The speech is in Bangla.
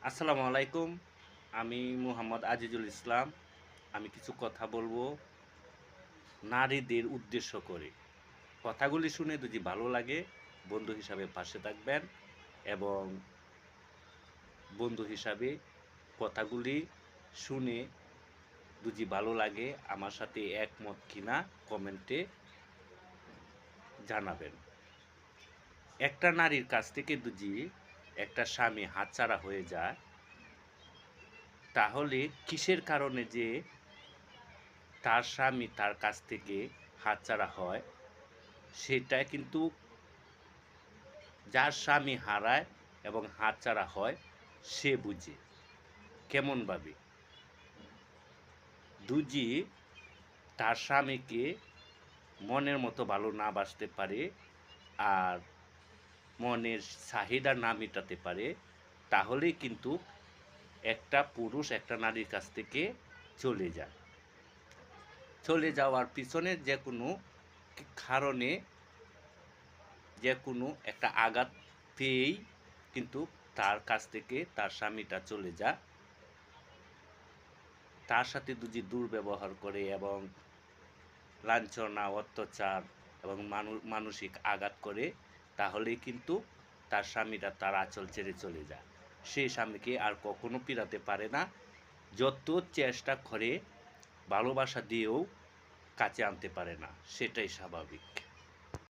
আসসালামু আলাইকুম। আমি মুহাম্মদ আজিজুল ইসলাম। আমি কিছু কথা বলবো নারীদের উদ্দেশ্য করে। কথাগুলি শুনে যদি ভালো লাগে, বন্ধু হিসাবে পাশে থাকবেন এবং বন্ধু হিসাবে কথাগুলি শুনে যদি ভালো লাগে আমার সাথে একমত কিনা কমেন্টে জানাবেন। একটা নারীর কাছ থেকে যদি একটা স্বামী হাতছাড়া হয়ে যায়, তাহলে কিসের কারণে যে তার স্বামী তার কাছ থেকে হাতছাড়া হয়, সেটা কিন্তু যার স্বামী হারায় এবং হাতছাড়া হয় সে বুঝে। কেমনভাবে? যদি তার স্বামীকে মনের মতো ভালো না বাসতে পারে আর মনের চাহিদা না মেটাতে পারে, তাহলেই কিন্তু একটা পুরুষ একটা নারীর কাছ থেকে চলে যায়। চলে যাওয়ার পিছনে যে কোনো কারণে যে কোনো একটা আঘাত পেয়েই কিন্তু তার কাছ থেকে তার স্বামীটা চলে যায়। তার সাথে যদি দুর্ব্যবহার করে এবং লাঞ্ছনা, অত্যাচার এবং মানসিক আঘাত করে, তাহলেই কিন্তু তার স্বামীটা তার আঁচল ছেড়ে চলে যায়। সেই স্বামীকে আর কখনো ফিরাতে পারে না। যত চেষ্টা করে ভালোবাসা দিয়েও কাছে আনতে পারে না। সেটাই স্বাভাবিক।